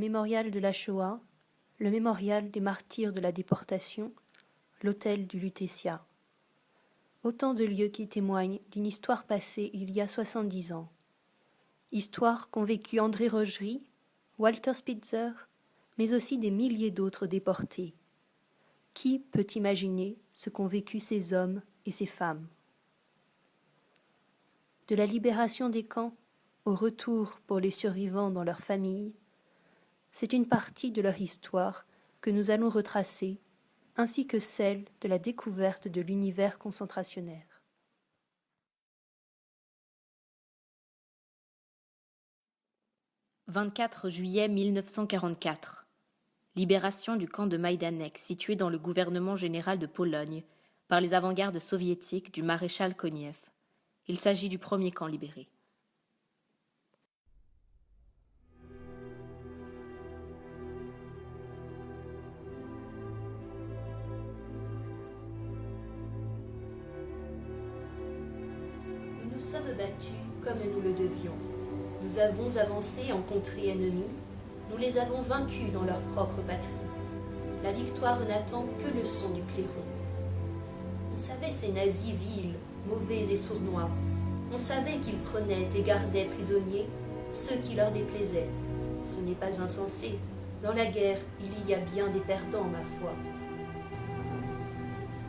mémorial de la Shoah, le mémorial des martyrs de la déportation, l'hôtel du Lutetia. Autant de lieux qui témoignent d'une histoire passée il y a 70 ans. Histoire qu'ont vécue André Rogerie, Walter Spitzer, mais aussi des milliers d'autres déportés. Qui peut imaginer ce qu'ont vécu ces hommes et ces femmes? De la libération des camps au retour pour les survivants dans leurs familles, c'est une partie de leur histoire que nous allons retracer, ainsi que celle de la découverte de l'univers concentrationnaire. « 24 juillet 1944. Libération du camp de Majdanek, situé dans le gouvernement général de Pologne, par les avant-gardes soviétiques du maréchal Koniev. Il s'agit du premier camp libéré. Nous nous sommes battus comme nous le devions. Nous avons avancé en contrées ennemies. Nous les avons vaincus dans leur propre patrie. La victoire n'attend que le son du clairon. On savait ces nazis vils, mauvais et sournois. On savait qu'ils prenaient et gardaient prisonniers ceux qui leur déplaisaient. Ce n'est pas insensé. Dans la guerre, il y a bien des perdants, ma foi.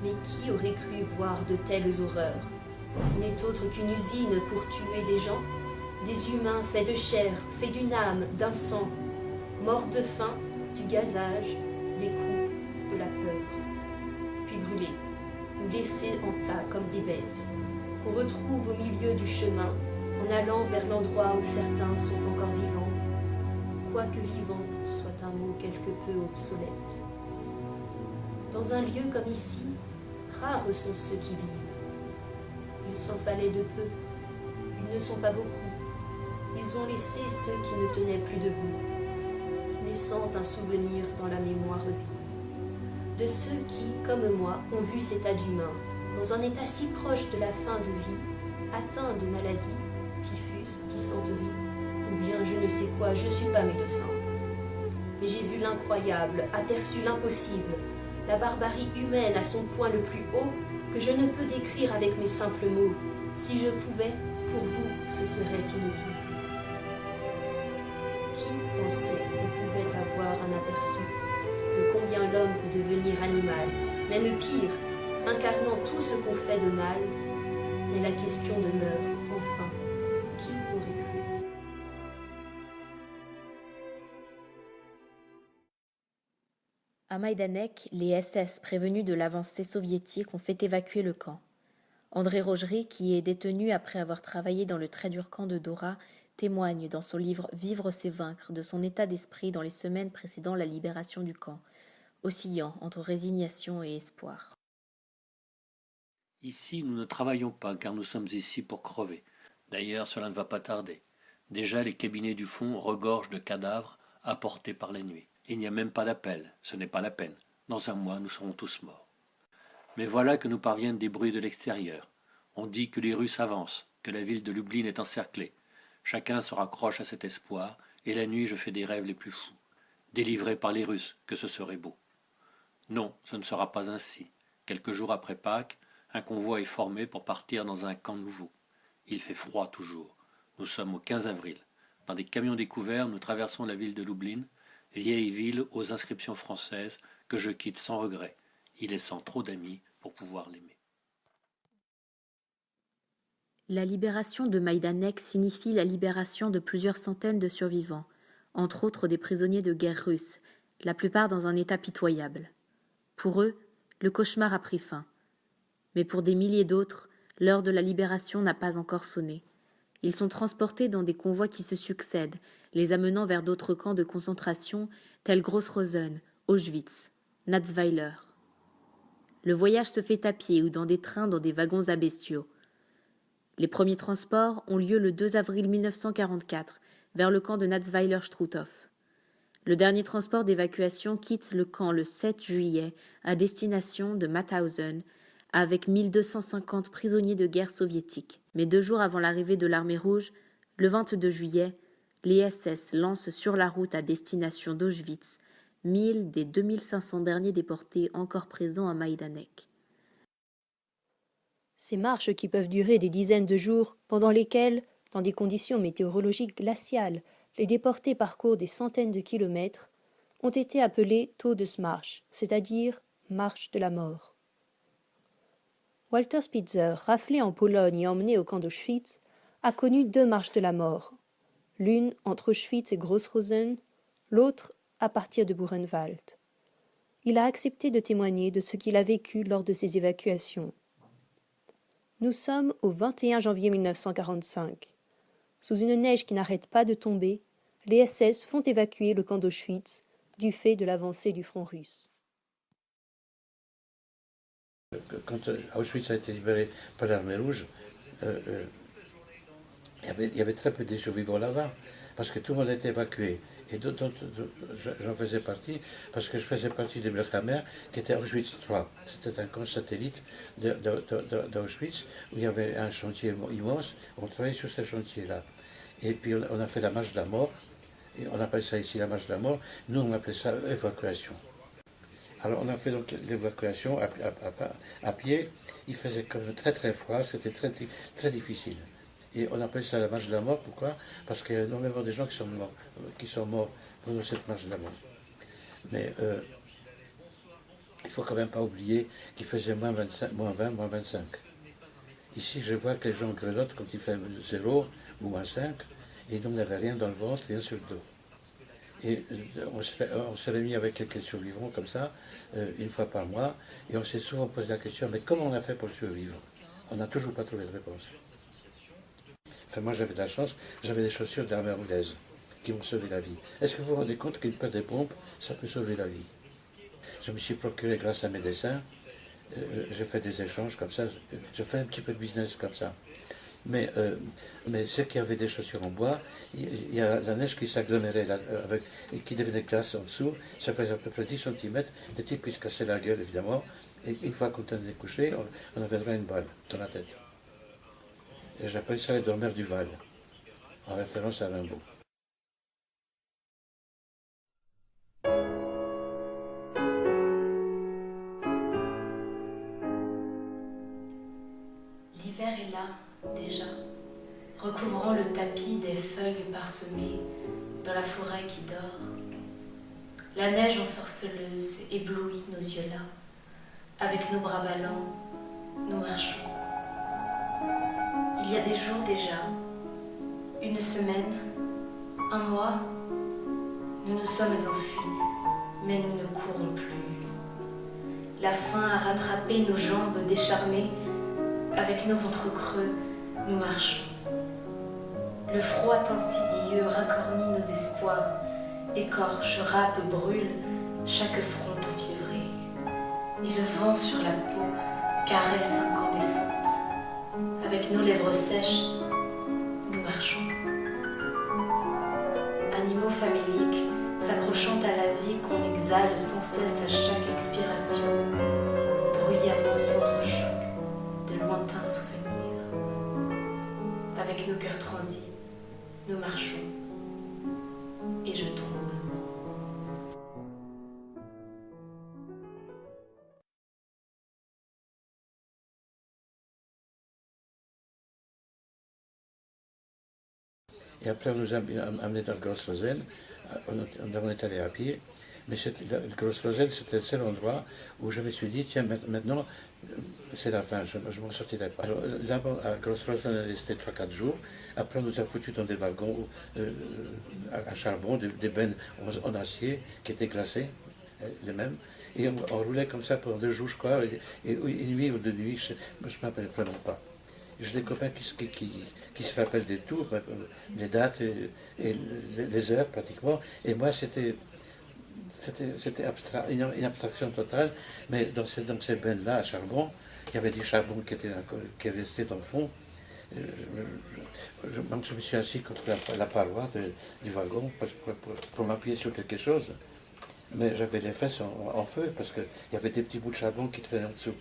Mais qui aurait cru voir de telles horreurs, qui n'est autre qu'une usine pour tuer des gens, des humains faits de chair, faits d'une âme, d'un sang, morts de faim, du gazage, des coups, de la peur, puis brûlés, ou laissés en tas comme des bêtes, qu'on retrouve au milieu du chemin, en allant vers l'endroit où certains sont encore vivants, quoique vivant soit un mot quelque peu obsolète. Dans un lieu comme ici, rares sont ceux qui vivent. Il s'en fallait de peu, ils ne sont pas beaucoup. Ils ont laissé ceux qui ne tenaient plus debout, laissant un souvenir dans la mémoire vive. De ceux qui, comme moi, ont vu ces tas d'humains, dans un état si proche de la fin de vie, atteints de maladies, typhus, dysenterie, ou bien je ne sais quoi, je ne suis pas médecin. Mais j'ai vu l'incroyable, aperçu l'impossible, la barbarie humaine à son point le plus haut, que je ne peux décrire avec mes simples mots. Si je pouvais, pour vous, ce serait inaudible. Qui pensait qu'on pouvait avoir un aperçu de combien l'homme peut devenir animal, même pire, incarnant tout ce qu'on fait de mal? Mais la question demeure, enfin, qui aurait cru? À Majdanek, les SS prévenus de l'avancée soviétique ont fait évacuer le camp. André Rogerie, qui est détenu après avoir travaillé dans le très dur camp de Dora, témoigne dans son livre « Vivre c'est vaincre » de son état d'esprit dans les semaines précédant la libération du camp, oscillant entre résignation et espoir. Ici, nous ne travaillons pas car nous sommes ici pour crever. D'ailleurs, cela ne va pas tarder. Déjà, les cabinets du fond regorgent de cadavres apportés par la nuit. Il n'y a même pas d'appel, ce n'est pas la peine. Dans un mois, nous serons tous morts. Mais voilà que nous parviennent des bruits de l'extérieur. On dit que les Russes avancent, que la ville de Lublin est encerclée. Chacun se raccroche à cet espoir, et la nuit je fais des rêves les plus fous. Délivré par les Russes, que ce serait beau. Non, ce ne sera pas ainsi. Quelques jours après Pâques, un convoi est formé pour partir dans un camp nouveau. Il fait froid toujours. Nous sommes au 15 avril. Dans des camions découverts, nous traversons la ville de Lublin, vieille ville aux inscriptions françaises que je quitte sans regret, y laissant trop d'amis pour pouvoir l'aimer. La libération de Majdanek signifie la libération de plusieurs centaines de survivants, entre autres des prisonniers de guerre russes, la plupart dans un état pitoyable. Pour eux, le cauchemar a pris fin. Mais pour des milliers d'autres, l'heure de la libération n'a pas encore sonné. Ils sont transportés dans des convois qui se succèdent, les amenant vers d'autres camps de concentration tels Gross-Rosen, Auschwitz, Natzweiler. Le voyage se fait à pied ou dans des trains dans des wagons à bestiaux. Les premiers transports ont lieu le 2 avril 1944 vers le camp de Natzweiler-Struthof. Le dernier transport d'évacuation quitte le camp le 7 juillet à destination de Mauthausen avec 1250 prisonniers de guerre soviétiques. Mais 2 jours avant l'arrivée de l'armée rouge, le 22 juillet, les SS lancent sur la route à destination d'Auschwitz 1000 des 2500 derniers déportés encore présents à Majdanek. Ces marches qui peuvent durer des dizaines de jours, pendant lesquelles, dans des conditions météorologiques glaciales, les déportés parcourent des centaines de kilomètres, ont été appelées Todesmarsch, c'est-à-dire marche de la mort. Walter Spitzer, raflé en Pologne et emmené au camp d'Auschwitz, a connu 2 marches de la mort, l'une entre Auschwitz et Grossrosen, l'autre à partir de Buchenwald. Il a accepté de témoigner de ce qu'il a vécu lors de ces évacuations. Nous sommes au 21 janvier 1945. Sous une neige qui n'arrête pas de tomber, les SS font évacuer le camp d'Auschwitz du fait de l'avancée du front russe. Quand Auschwitz a été libéré par l'armée rouge, il y avait très peu de survivants là-bas, parce que tout le monde a été évacué. Et j'en faisais partie, parce que je faisais partie des Blöchhammer, qui était Auschwitz III. C'était un camp satellite d'Auschwitz, où il y avait un chantier immense. On travaillait sur ce chantier-là. Et puis on a fait la marche de la mort, et on appelle ça ici la marche de la mort. Nous, on appelait ça évacuation. Alors on a fait donc l'évacuation à pied. Il faisait quand même très très froid, c'était très, très difficile. Et on appelle ça la marche de la mort, pourquoi? Parce qu'il y a énormément de gens qui sont morts pendant cette marche de la mort. Mais il ne faut quand même pas oublier qu'il faisait moins 25, moins 20, moins 25. Ici, je vois que les gens grelottent quand il fait 0 ou moins 5, et ils n'avaient rien dans le ventre, rien sur le dos. Et on s'est réunis avec quelques survivants comme ça, une fois par mois, et on s'est souvent posé la question, mais comment on a fait pour survivre? On n'a toujours pas trouvé de réponse. Enfin, moi j'avais de la chance, j'avais des chaussures d'armée anglaise qui m'ont sauvé la vie. Est-ce que vous vous rendez compte qu'une paire de pompes, ça peut sauver la vie? Je me suis procuré grâce à mes dessins, j'ai fait des échanges comme ça, j'ai fait un petit peu de business comme ça. Mais ceux qui avaient des chaussures en bois, il y a la neige qui s'agglomérait et qui devenait glace en dessous, ça faisait à peu près 10 cm, les types ils se cassaient la gueule évidemment, et une fois qu'on était couché, on avait droit à une balle dans la tête. Et j'appelle ça les dormeurs du Val, en référence à Rimbaud. L'hiver est là, déjà, recouvrant le tapis des feuilles parsemées dans la forêt qui dort. La neige ensorceleuse éblouit nos yeux là. Avec nos bras ballants, nous marchons. Il y a des jours déjà, une semaine, un mois, nous nous sommes enfuis, mais nous ne courons plus. La faim a rattrapé nos jambes décharnées, avec nos ventres creux, nous marchons. Le froid insidieux racornit nos espoirs, écorche, râpe, brûle chaque front enfiévré. Et le vent sur la peau caresse incandescente. Avec nos lèvres sèches, nous marchons. Animaux faméliques, s'accrochant à la vie qu'on exhale sans cesse à chaque expiration, bruyamment s'entrechoquent de lointains souvenirs. Avec nos cœurs transis, nous marchons, et je tombe. Et après, on nous a amenés dans le Gross-Rosen, on est allé à pied, mais le Gross-Rosen, c'était le seul endroit où je me suis dit, tiens, maintenant, c'est la fin, je ne m'en sortirai pas. Alors, là-bas, à Gross-Rosen, on est resté 3-4 jours, après on nous a foutus dans des wagons à charbon, des bennes en acier, qui étaient glacés, les mêmes, et on roulait comme ça pendant 2 jours, je crois, et une nuit ou 2 nuits, je ne me rappelle vraiment pas. J'ai des copains qui se rappellent des tours, des dates et les heures pratiquement. Et moi, c'était une abstraction totale. Mais dans ces bennes-là, à charbon, il y avait du charbon qui est resté dans le fond. Je me suis assis contre la paroi du wagon pour m'appuyer sur quelque chose. Mais j'avais les fesses en feu parce qu'il y avait des petits bouts de charbon qui traînaient en dessous.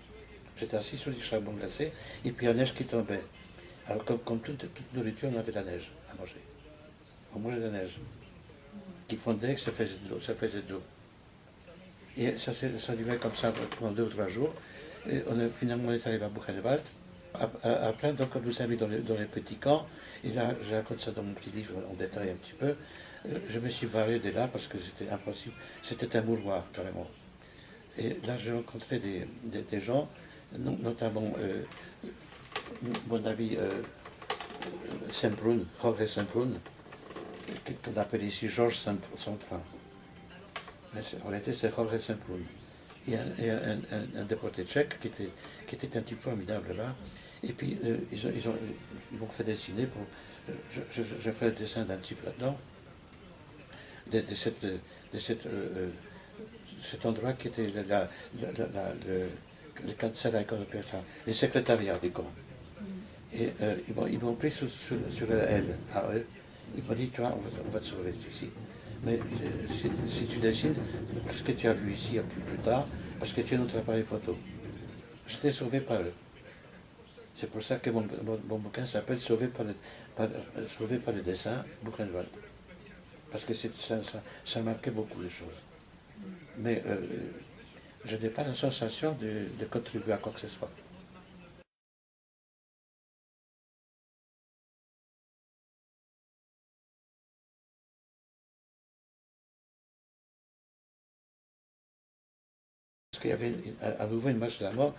J'étais assis sur du charbon glacé, et puis la neige qui tombait. Alors comme toute nourriture, on avait de la neige à manger. on mangeait de la neige. Qui fondait, ça faisait de l'eau. Et ça durait comme ça pendant 2 ou 3 jours. Et finalement, on est arrivé à Buchenwald. Après, donc, on nous a mis dans les petits camps. Et là, je raconte ça dans mon petit livre en détail un petit peu. Je me suis barré de là parce que c'était impossible. C'était un mouroir, carrément. Et là, j'ai rencontré des gens, notamment mon ami Sembrun, Jorge Sembrun, qu'on appelle ici Georges Sembrun. Mais en réalité, c'est Jorge Sembrun. Et un déporté tchèque qui était un type formidable là. Et puis, ils m'ont fait dessiner. Je fais le dessin d'un type là-dedans, de cet endroit qui était le Kanzlei, les secrétariats des camps. Et ils m'ont pris sur leur aile, à eux. Ils m'ont dit, tu vois, on va te sauver ici. Mais si tu dessines tout ce que tu as vu ici plus tard, parce que tu as notre appareil photo. J'étais sauvé par eux. C'est pour ça que mon bouquin s'appelle Sauvé par le dessin, Buchenwald. Parce que ça marquait beaucoup les choses. Mais je n'ai pas la sensation de contribuer à quoi que ce soit. Parce qu'il y avait à nouveau une marche de la mort,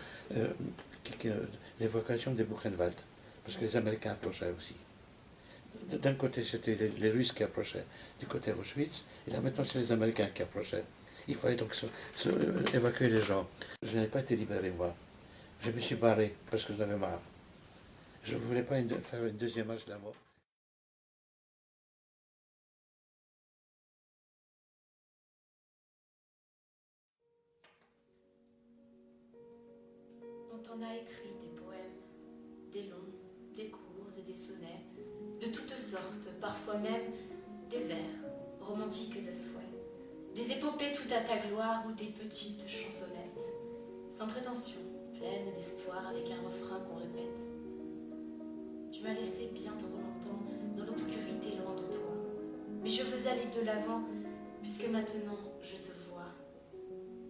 l'évocation des Buchenwald, parce que les Américains approchaient aussi. D'un côté, c'était les Russes qui approchaient, du côté Auschwitz, et là maintenant, c'est les Américains qui approchaient. Il fallait donc évacuer les gens. Je n'ai pas été libéré, moi. Je me suis barré parce que j'en avais marre. Je ne voulais pas faire une deuxième marche de la mort. On t'en a écrit des poèmes, des longs, des courts et des sonnets, de toutes sortes, parfois même des vers, romantiques à souhait, des épopées tout à ta gloire ou des petites chansonnettes, sans prétention, pleines d'espoir avec un refrain qu'on répète. Tu m'as laissé bien trop longtemps dans l'obscurité loin de toi, mais je veux aller de l'avant puisque maintenant je te vois.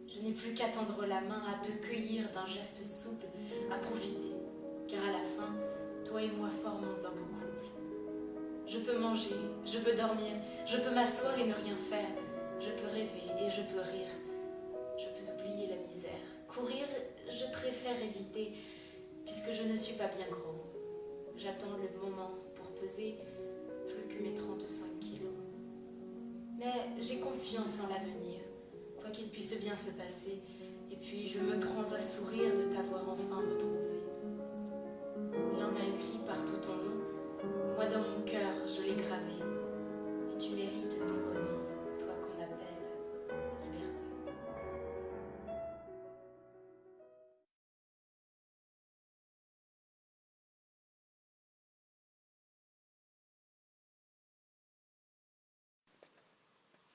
Je n'ai plus qu'à tendre la main, à te cueillir d'un geste souple, à profiter, car à la fin, toi et moi formons un beau couple. Je peux manger, je peux dormir, je peux m'asseoir et ne rien faire, je peux rêver et je peux rire, je peux oublier la misère. Courir, je préfère éviter, puisque je ne suis pas bien gros. J'attends le moment pour peser plus que mes 35 kilos. Mais j'ai confiance en l'avenir, quoi qu'il puisse bien se passer, et puis je me prends à sourire de t'avoir enfin retrouvé. L'un a écrit partout ton nom, moi dans mon cœur je l'ai gravé, et tu mérites ton renom, toi qu'on appelle liberté.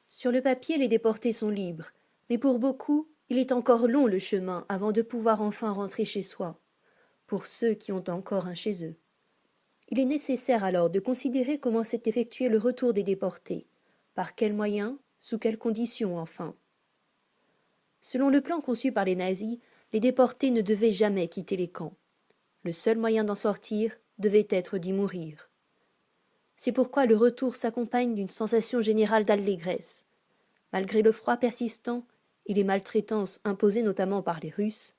Sur le papier, les déportés sont libres, mais pour beaucoup, il est encore long le chemin avant de pouvoir enfin rentrer chez soi, pour ceux qui ont encore un chez eux. Il est nécessaire alors de considérer comment s'est effectué le retour des déportés, par quels moyens, sous quelles conditions enfin. Selon le plan conçu par les nazis, les déportés ne devaient jamais quitter les camps. Le seul moyen d'en sortir devait être d'y mourir. C'est pourquoi le retour s'accompagne d'une sensation générale d'allégresse. Malgré le froid persistant et les maltraitances imposées notamment par les Russes,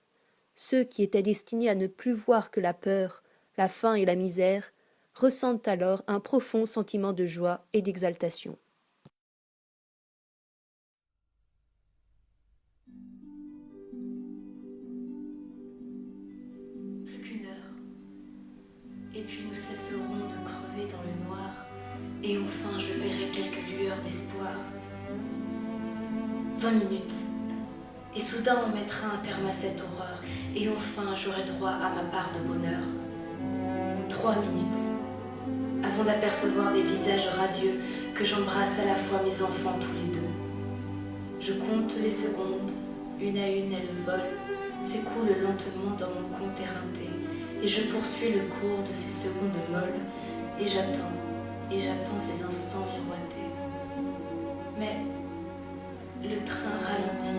ceux qui étaient destinés à ne plus voir que la peur, la faim et la misère ressentent alors un profond sentiment de joie et d'exaltation. Plus qu'une heure, et puis nous cesserons de crever dans le noir, et enfin je verrai quelques lueurs d'espoir. 20 minutes, et soudain on mettra un terme à cette horreur, et enfin j'aurai droit à ma part de bonheur. 3 minutes, avant d'apercevoir des visages radieux, que j'embrasse à la fois mes enfants tous les deux. Je compte les secondes, une à une elles volent, s'écoulent lentement dans mon compte éreinté, et je poursuis le cours de ces secondes molles, et j'attends, et j'attends ces instants miroités. Mais le train ralentit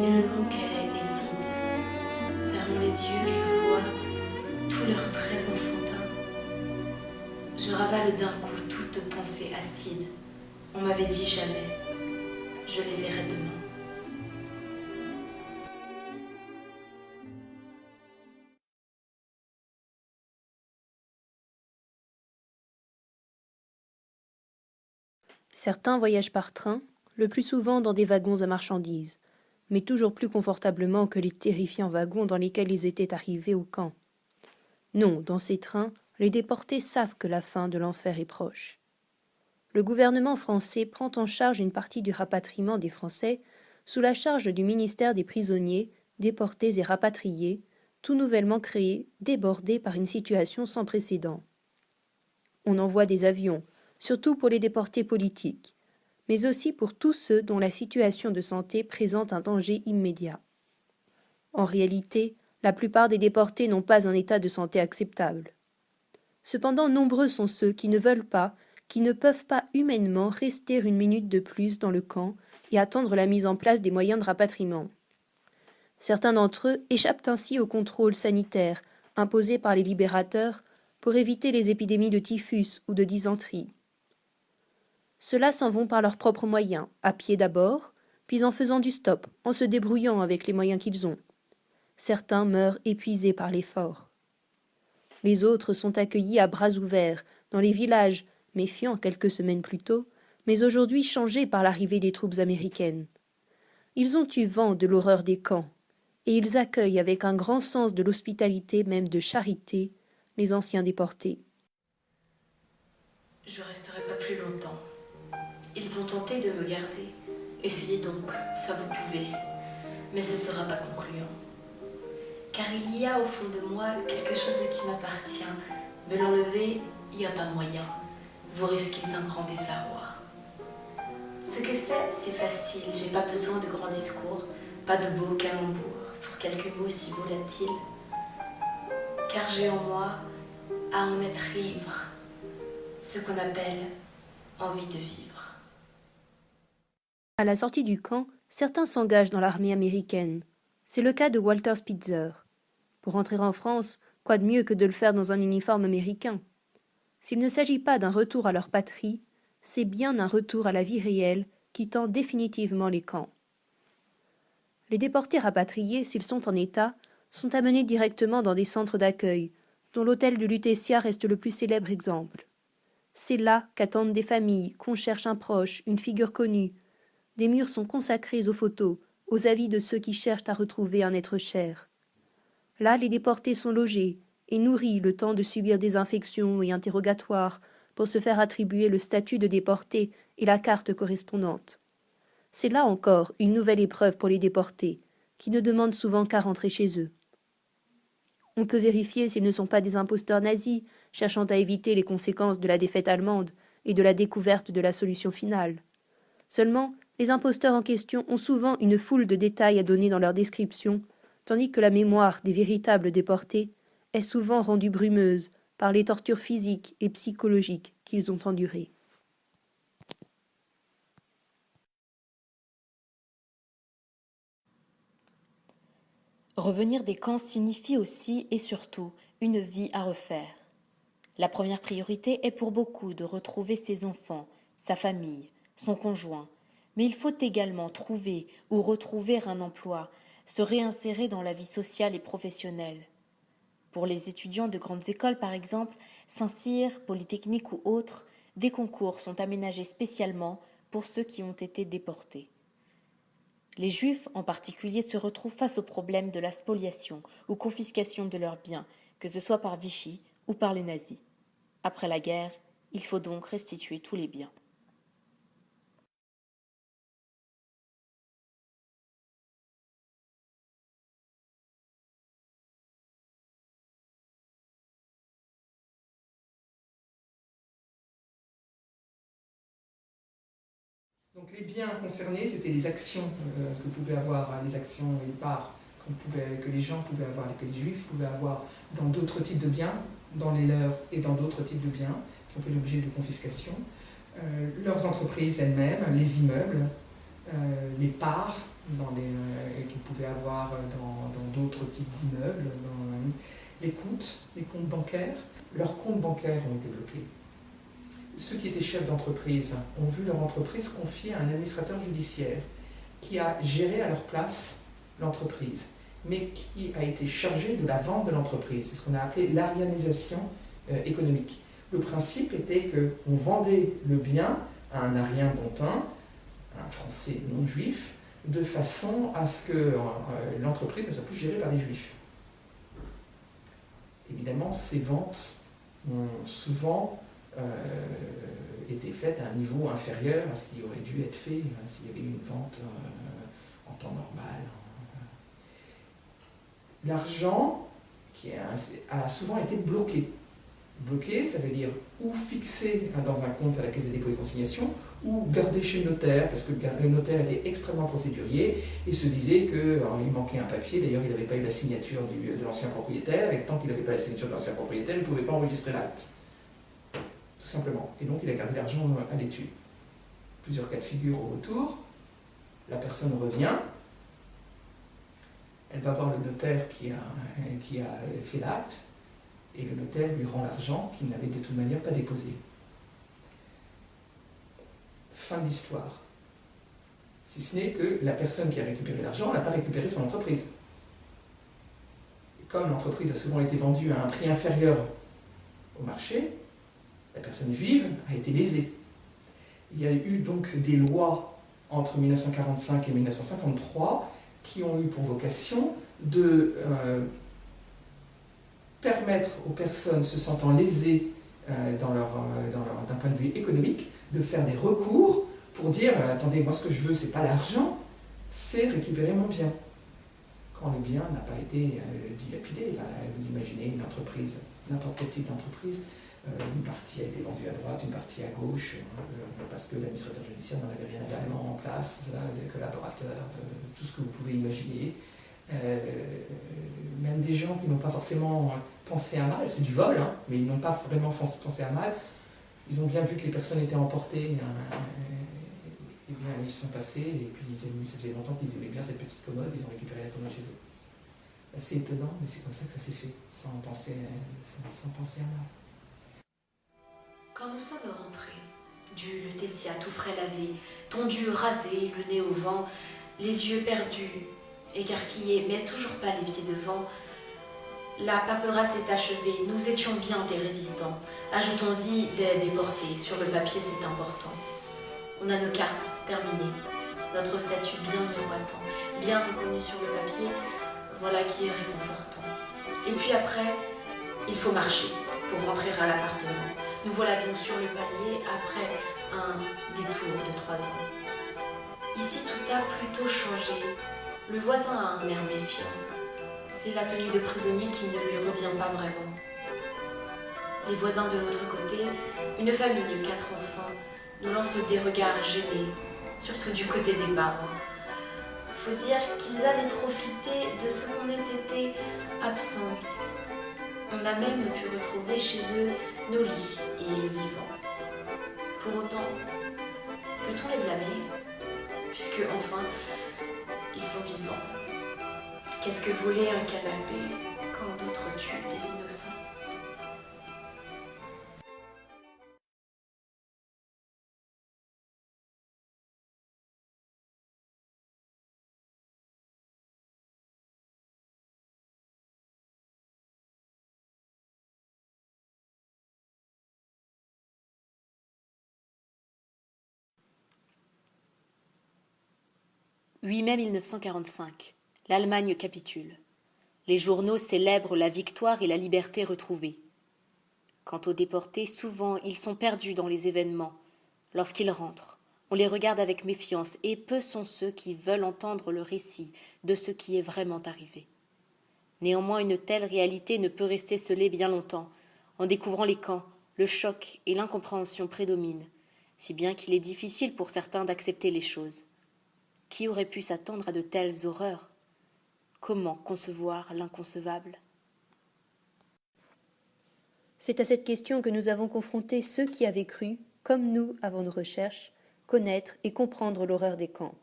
et le long quai est vide. Fermant les yeux, je vois tous leurs traits enfantins. Je ravale d'un coup toute pensée acide. On m'avait dit jamais, je les verrai demain. Certains voyagent par train, le plus souvent dans des wagons à marchandises, mais toujours plus confortablement que les terrifiants wagons dans lesquels ils étaient arrivés au camp. Non, dans ces trains, les déportés savent que la fin de l'enfer est proche. Le gouvernement français prend en charge une partie du rapatriement des Français sous la charge du ministère des prisonniers, déportés et rapatriés, tout nouvellement créé, débordé par une situation sans précédent. On envoie des avions, surtout pour les déportés politiques, mais aussi pour tous ceux dont la situation de santé présente un danger immédiat. En réalité, la plupart des déportés n'ont pas un état de santé acceptable. Cependant, nombreux sont ceux qui ne veulent pas, qui ne peuvent pas humainement rester une minute de plus dans le camp et attendre la mise en place des moyens de rapatriement. Certains d'entre eux échappent ainsi au contrôle sanitaire imposé par les libérateurs pour éviter les épidémies de typhus ou de dysenterie. Ceux-là s'en vont par leurs propres moyens, à pied d'abord, puis en faisant du stop, en se débrouillant avec les moyens qu'ils ont. Certains meurent épuisés par l'effort. Les autres sont accueillis à bras ouverts dans les villages, méfiants quelques semaines plus tôt, mais aujourd'hui changés par l'arrivée des troupes américaines. Ils ont eu vent de l'horreur des camps, et ils accueillent avec un grand sens de l'hospitalité, même de charité, les anciens déportés. Je resterai pas plus longtemps. Ils ont tenté de me garder. Essayez donc, ça vous pouvez. Mais ce sera pas concluant. Car il y a au fond de moi quelque chose qui m'appartient. Me l'enlever, il n'y a pas moyen. Vous risquez un grand désarroi. Ce que c'est facile. J'ai pas besoin de grands discours, pas de beaux calembours, pour quelques mots si volatiles. Car j'ai en moi, à en être ivre, ce qu'on appelle envie de vivre. À la sortie du camp, certains s'engagent dans l'armée américaine. C'est le cas de Walter Spitzer. Pour rentrer en France, quoi de mieux que de le faire dans un uniforme américain? S'il ne s'agit pas d'un retour à leur patrie, c'est bien un retour à la vie réelle qui tend définitivement les camps. Les déportés rapatriés, s'ils sont en état, sont amenés directement dans des centres d'accueil, dont l'hôtel de Lutetia reste le plus célèbre exemple. C'est là qu'attendent des familles, qu'on cherche un proche, une figure connue. Des murs sont consacrés aux photos, aux avis de ceux qui cherchent à retrouver un être cher. Là, les déportés sont logés et nourris le temps de subir des infections et interrogatoires pour se faire attribuer le statut de déporté et la carte correspondante. C'est là encore une nouvelle épreuve pour les déportés, qui ne demandent souvent qu'à rentrer chez eux. On peut vérifier s'ils ne sont pas des imposteurs nazis, cherchant à éviter les conséquences de la défaite allemande et de la découverte de la solution finale. Seulement, les imposteurs en question ont souvent une foule de détails à donner dans leur description, tandis que la mémoire des véritables déportés est souvent rendue brumeuse par les tortures physiques et psychologiques qu'ils ont endurées. Revenir des camps signifie aussi et surtout une vie à refaire. La première priorité est pour beaucoup de retrouver ses enfants, sa famille, son conjoint, mais il faut également trouver ou retrouver un emploi, se réinsérer dans la vie sociale et professionnelle. Pour les étudiants de grandes écoles par exemple, Saint-Cyr, Polytechnique ou autres, des concours sont aménagés spécialement pour ceux qui ont été déportés. Les Juifs en particulier se retrouvent face au problème de la spoliation ou confiscation de leurs biens, que ce soit par Vichy ou par les nazis. Après la guerre, il faut donc restituer tous les biens. Donc les biens concernés, c'était les actions que pouvaient avoir, les actions et les parts que les gens pouvaient avoir, que les juifs pouvaient avoir dans d'autres types de biens, dans les leurs et dans d'autres types de biens, qui ont fait l'objet de confiscation, leurs entreprises elles-mêmes, les immeubles, les parts qu'ils pouvaient avoir dans d'autres types d'immeubles, les comptes bancaires. Leurs comptes bancaires ont été bloqués. Ceux qui étaient chefs d'entreprise ont vu leur entreprise confiée à un administrateur judiciaire qui a géré à leur place l'entreprise, mais qui a été chargé de la vente de l'entreprise. C'est ce qu'on a appelé l'arianisation économique. Le principe était qu'on vendait le bien à un arien bontain, un Français non juif, de façon à ce que l'entreprise ne soit plus gérée par des juifs. Évidemment, ces ventes ont souvent été faites à un niveau inférieur à ce qui aurait dû être fait s'il y avait eu une vente en temps normal. L'argent a souvent été bloqué. Bloqué, ça veut dire ou fixé dans un compte à la Caisse des dépôts et consignations, ou gardé chez le notaire, parce que le notaire était extrêmement procédurier et se disait qu'il manquait un papier. D'ailleurs, il n'avait pas eu la signature de l'ancien propriétaire, et tant qu'il n'avait pas la signature de l'ancien propriétaire, il ne pouvait pas enregistrer l'acte. Tout simplement. Et donc, il a gardé l'argent à l'étui. Plusieurs cas de figure au retour. La personne revient. Elle va voir le notaire qui a fait l'acte, et le notaire lui rend l'argent qu'il n'avait de toute manière pas déposé. Fin de l'histoire. Si ce n'est que la personne qui a récupéré l'argent n'a pas récupéré son entreprise. Et comme l'entreprise a souvent été vendue à un prix inférieur au marché, la personne juive a été lésée. Il y a eu donc des lois entre 1945 et 1953 qui ont eu pour vocation de permettre aux personnes se sentant lésées d'un point de vue économique de faire des recours pour dire attendez, moi ce que je veux, c'est pas l'argent, c'est récupérer mon bien. Quand le bien n'a pas été dilapidé, vous imaginez une entreprise, n'importe quel type d'entreprise, une partie a été vendue à droite, une partie à gauche, parce que l'administrateur judiciaire n'en avait rien à en place, des collaborateurs, tout ce que vous pouvez imaginer. Même des gens qui n'ont pas forcément pensé à mal, c'est du vol, mais ils n'ont pas vraiment pensé à mal. Ils ont bien vu que les personnes étaient emportées, et bien ils sont passés, et puis ça faisait longtemps qu'ils aimaient bien cette petite commode, ils ont récupéré la commode chez eux. C'est étonnant, mais c'est comme ça que ça s'est fait, sans penser à mal. Quand nous sommes rentrés, du Lutetia tout frais lavé, tondu, rasé, le nez au vent, les yeux perdus, écarquillés, mais toujours pas les pieds devant, la paperasse est achevée, nous étions bien des résistants. Ajoutons-y des déportés, sur le papier c'est important. On a nos cartes terminées, notre statut bien miroitant, bien reconnu sur le papier, voilà qui est réconfortant. Et puis après, il faut marcher pour rentrer à l'appartement. Nous voilà donc sur le palier après un détour de 3 ans. Ici tout a plutôt changé. Le voisin a un air méfiant. C'est la tenue de prisonnier qui ne lui revient pas vraiment. Les voisins de l'autre côté, une famille, 4 enfants, nous lancent des regards gênés, surtout du côté des parents. Faut dire qu'ils avaient profité de ce qu'on ait été absents. On a même pu retrouver chez eux nos lits et le divan. Pour autant, peut-on les blâmer? Puisque, enfin, ils sont vivants. Qu'est-ce que voler un canapé quand d'autres tuent des innocents? « 8 mai 1945. L'Allemagne capitule. Les journaux célèbrent la victoire et la liberté retrouvée. Quant aux déportés, souvent ils sont perdus dans les événements. Lorsqu'ils rentrent, on les regarde avec méfiance et peu sont ceux qui veulent entendre le récit de ce qui est vraiment arrivé. Néanmoins, une telle réalité ne peut rester scellée bien longtemps. En découvrant les camps, le choc et l'incompréhension prédominent, si bien qu'il est difficile pour certains d'accepter les choses. Qui aurait pu s'attendre à de telles horreurs? Comment concevoir l'inconcevable? C'est à cette question que nous avons confronté ceux qui avaient cru, comme nous avant nos recherches, connaître et comprendre l'horreur des camps.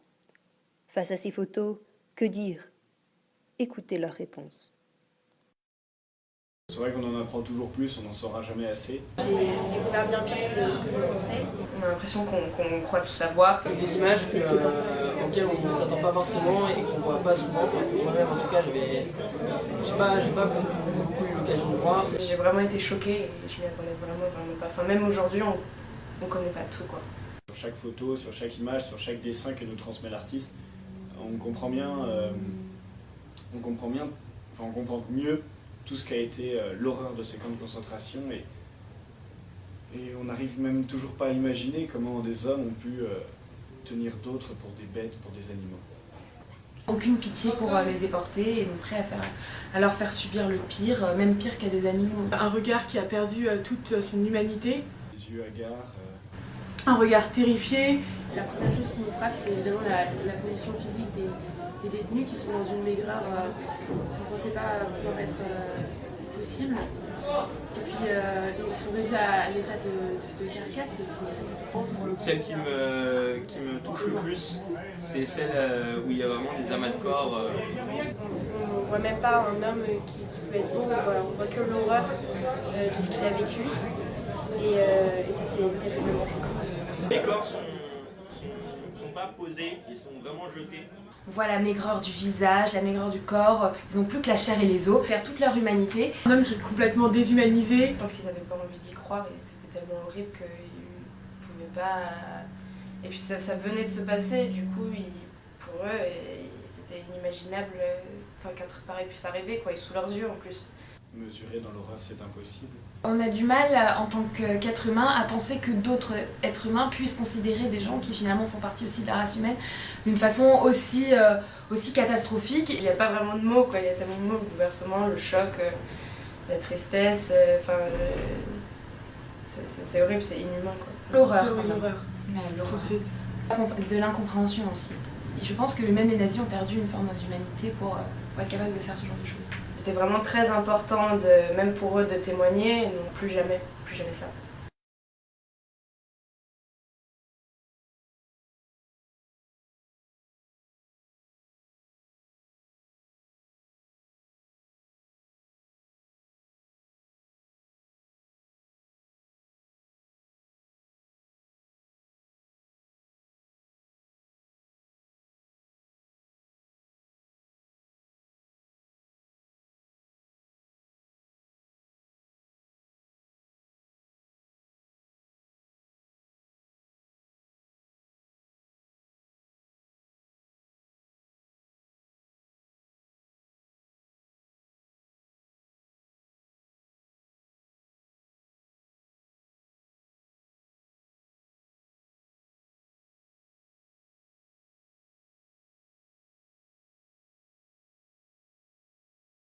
Face à ces photos, que dire? Écoutez leurs réponses. C'est vrai qu'on en apprend toujours plus, on n'en saura jamais assez. J'ai découvert bien pire que ce que je pensais. On a l'impression qu'on croit tout savoir. C'est des images auxquelles on ne s'attend pas forcément et qu'on ne voit pas souvent. Enfin, que moi-même, en tout cas, j'ai pas beaucoup eu l'occasion de voir. J'ai vraiment été choquée et je m'y attendais vraiment pas. Enfin, même aujourd'hui, on connaît pas tout, quoi. Sur chaque photo, sur chaque image, sur chaque dessin que nous transmet l'artiste, on comprend mieux tout ce qu'a été l'horreur de ces camps de concentration et on n'arrive même toujours pas à imaginer comment des hommes ont pu tenir d'autres pour des bêtes, pour des animaux. Aucune pitié pour les déportés et donc prêt à leur faire subir le pire, même pire qu'à des animaux. Un regard qui a perdu toute son humanité. Les yeux hagards. Un regard terrifié. La première chose qui me frappe, c'est évidemment la condition physique des détenus qui sont dans une maigreur qu'on ne pensait pas pouvoir être possible. Et puis ils sont réduits à l'état de carcasse. Celle qui me touche le plus, c'est celle où il y a vraiment des amas de corps. On ne voit même pas un homme qui peut être beau, on voit que l'horreur de ce qu'il a vécu. Et ça, c'est terriblement choquant. Les corps sont pas posés, ils sont vraiment jetés. On voit la maigreur du visage, la maigreur du corps, ils n'ont plus que la chair et les os, perdent toute leur humanité. Un homme qui est complètement déshumanisé. Je pense qu'ils n'avaient pas envie d'y croire et c'était tellement horrible qu'ils ne pouvaient pas... Et puis ça venait de se passer, du coup, pour eux, c'était inimaginable qu'un truc pareil puisse arriver, quoi, et sous leurs yeux en plus. Mesurer dans l'horreur, c'est impossible. On a du mal, en tant qu'être humain, à penser que d'autres êtres humains puissent considérer des gens qui finalement font partie aussi de la race humaine d'une façon aussi catastrophique. Il n'y a pas vraiment de mots, quoi. Il y a tellement de mots, le bouleversement, le choc, la tristesse, c'est horrible, c'est inhumain, quoi. L'horreur. L'horreur. De l'incompréhension aussi. Et je pense que même les nazis ont perdu une forme d'humanité pour être capables de faire ce genre de choses. C'était vraiment très important, même pour eux, de témoigner, et non plus jamais ça.